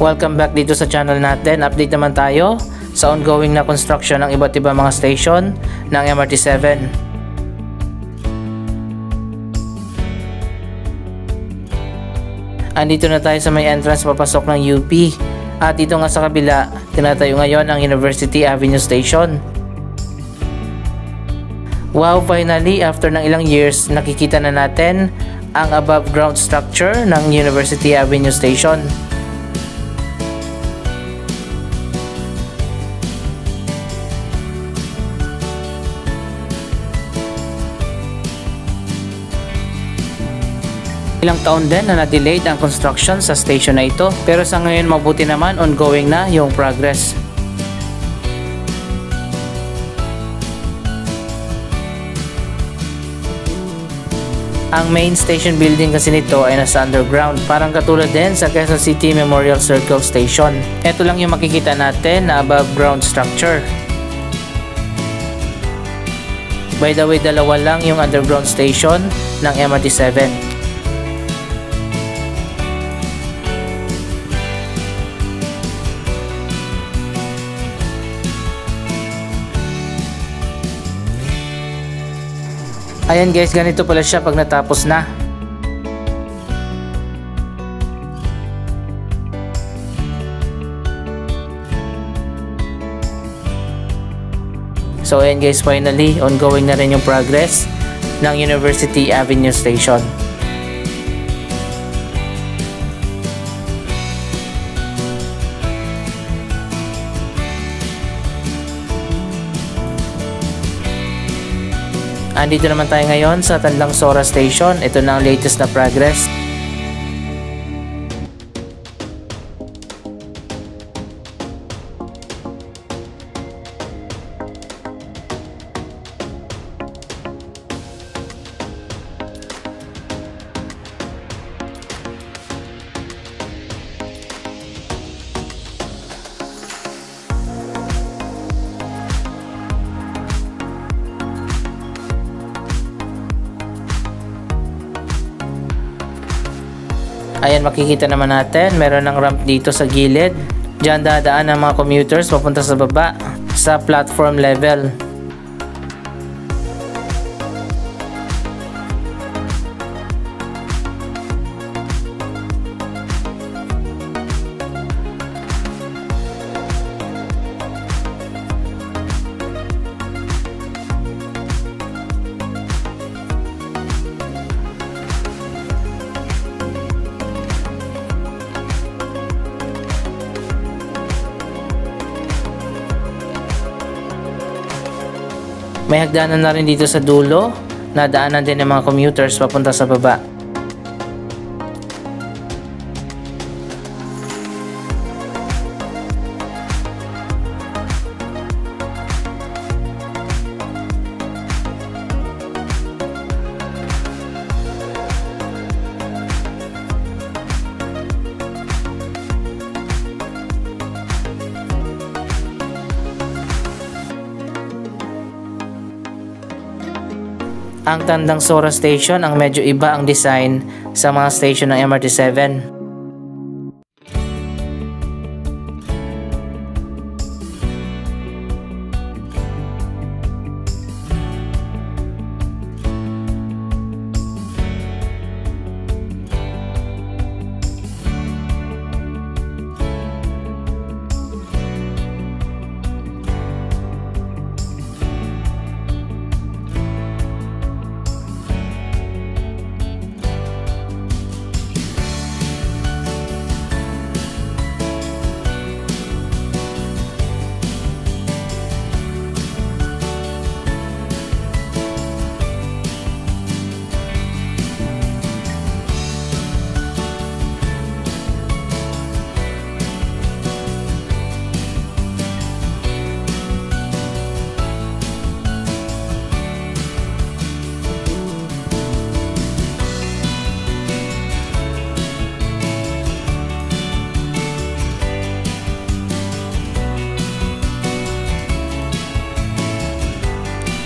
Welcome back dito sa channel natin. Update naman tayo sa ongoing na construction ng iba't ibang mga station ng MRT-7. Andito na tayo sa may entrance papasok ng UP. At dito nga sa kabila, tinatayo ngayon ang University Avenue Station. Wow, finally, after ng ilang years, nakikita na natin ang above ground structure ng University Avenue Station. Ilang taon din na na-delayed ang construction sa station na ito, pero sa ngayon mabuti naman ongoing na yung progress. Ang main station building kasi nito ay nasa underground, parang katulad din sa Quezon City Memorial Circle Station. Ito lang yung makikita natin na above ground structure. By the way, dalawa lang yung underground station ng MRT-7. Ayan guys, ganito pala siya pag natapos na. So ayan guys, finally, ongoing na rin yung progress ng University Avenue Station. Andito naman tayo ngayon sa Tandang Sora Station. Ito na ang latest na progress. Ayan, makikita naman natin, meron ng ramp dito sa gilid. Diyan dadaan ang mga commuters papunta sa baba sa platform level. May hagdanan na rin dito sa dulo, nadaanan din ng mga commuters papunta sa baba. Ang Tandang Sora Station ang medyo iba ang design sa mga station ng MRT-7.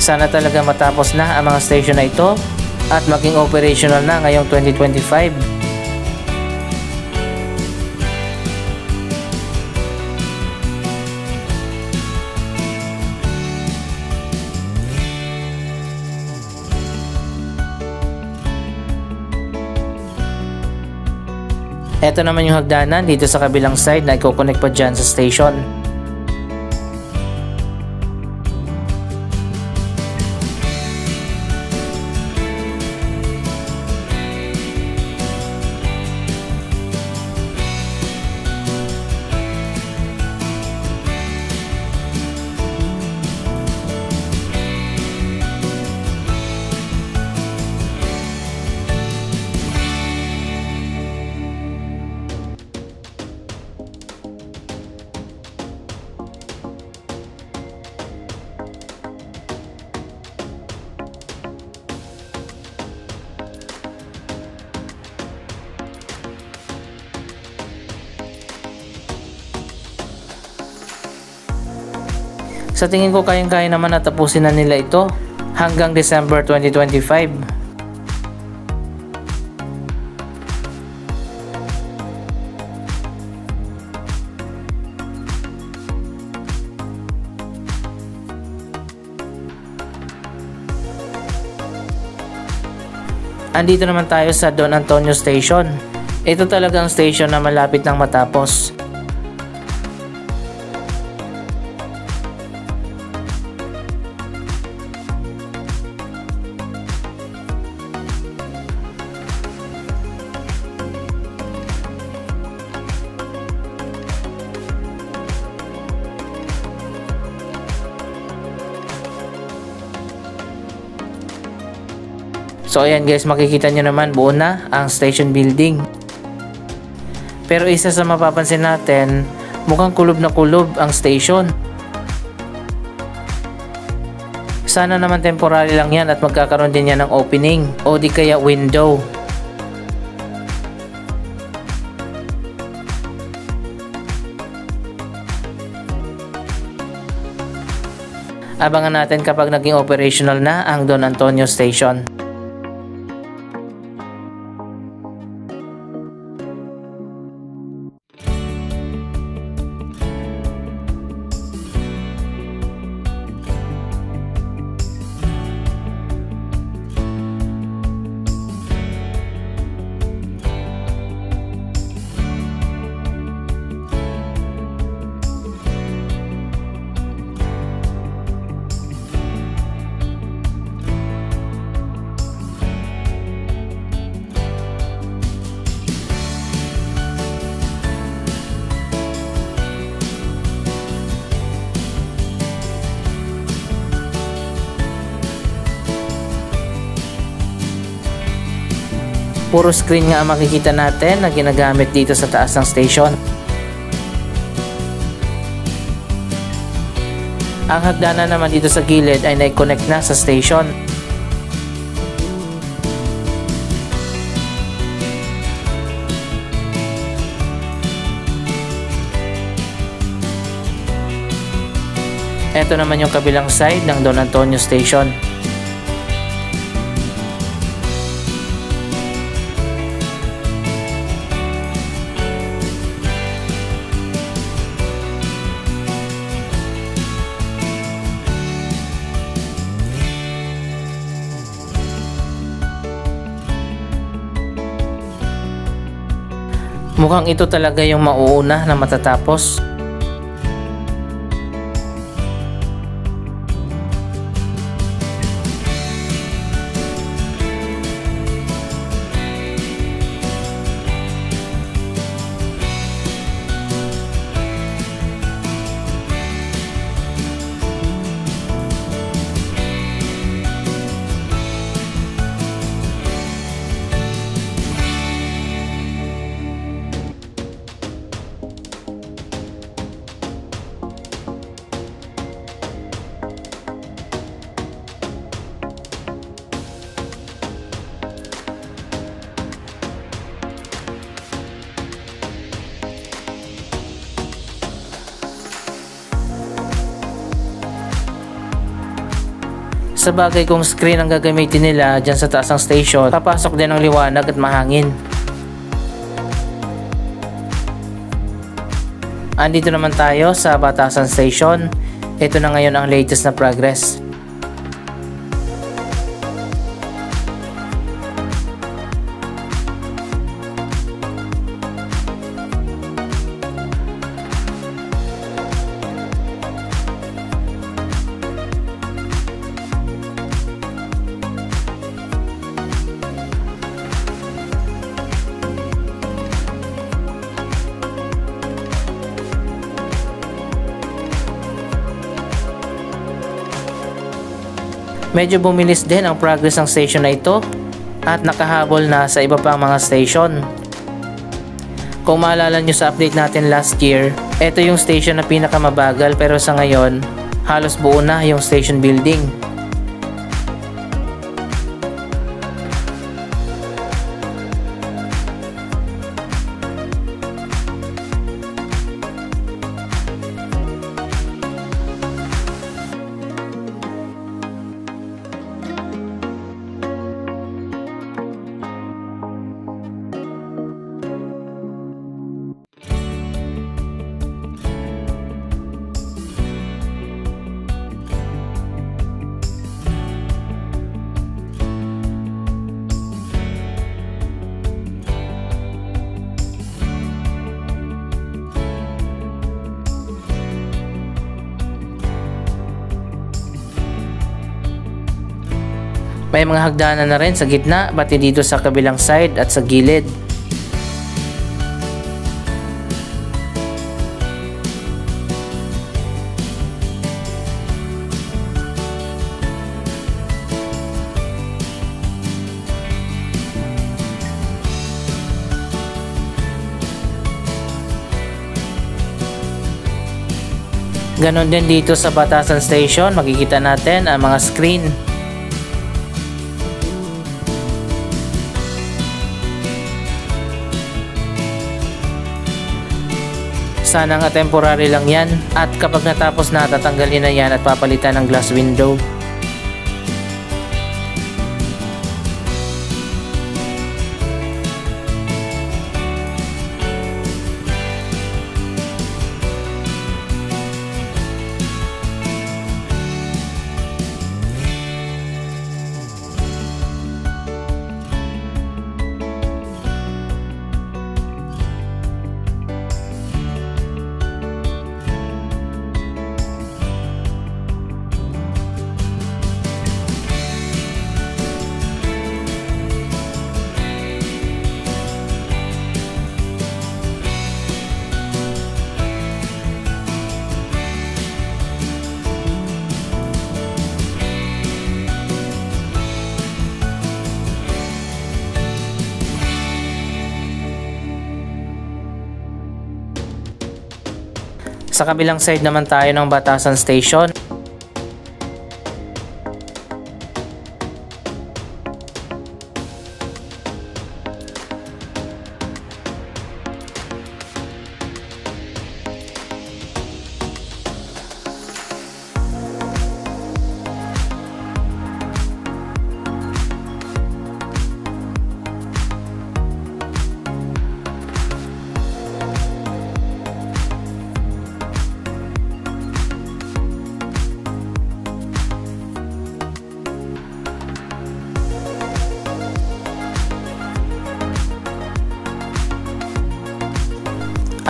Sana talaga matapos na ang mga station na ito at maging operational na ngayong 2025. Ito naman yung hagdanan dito sa kabilang side na i-connect pa dyan sa station. Sa tingin ko kayang-kaya naman na tapusin na nila ito hanggang December 2025. Andito naman tayo sa Don Antonio Station. Ito talagang station na malapit nang matapos. So ayan guys, makikita nyo naman buo na ang station building. Pero isa sa mapapansin natin, mukhang kulob na kulob ang station. Sana naman temporary lang yan at magkakaroon din yan ng opening o di kaya window. Abangan natin kapag naging operational na ang Don Antonio Station. Puro screen nga ang makikita natin na ginagamit dito sa taas ng station. Ang hagdanan naman dito sa gilid ay na-connect na sa station. Ito naman yung kabilang side ng Don Antonio Station. Mukhang ito talaga yung mauuna na matatapos. Sa bagay kung screen ang gagamitin nila dyan sa taas ng station, papasok din ang liwanag at mahangin. Andito naman tayo sa Batasan Station. Ito na ngayon ang latest na progress. Medyo bumilis din ang progress ng station na ito at nakahabol na sa iba pang mga station. Kung maalala nyo sa update natin last year, ito yung station na pinakamabagal pero sa ngayon, halos buo na yung station building. May mga hagdanan na rin sa gitna, pati dito sa kabilang side at sa gilid. Ganon din dito sa Batasan Station, makikita natin ang mga screen. Sana nga temporary lang yan at kapag natapos na tatanggalin na yan at papalitan ng glass window. Sa kabilang side naman tayo ng Batasan Station.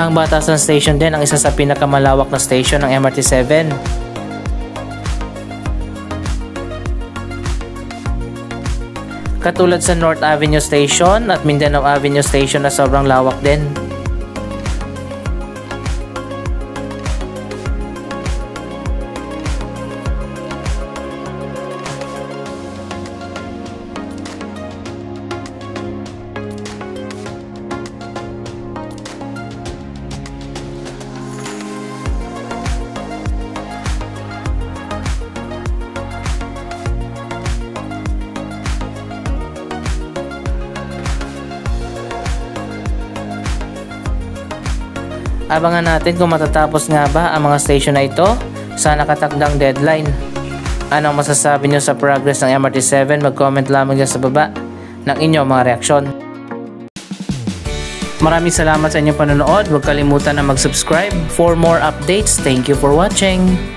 Ang Batasan Station din ang isa sa pinakamalawak na station ng MRT7. Katulad sa North Avenue Station at Mindanao Avenue Station na sobrang lawak din. Abangan natin kung matatapos nga ba ang mga station na ito sa nakatakdang deadline. Anong masasabi nyo sa progress ng MRT7? Mag-comment lamang dyan sa baba ng inyong mga reaksyon. Maraming salamat sa inyong panonood. Huwag kalimutan na mag-subscribe for more updates. Thank you for watching.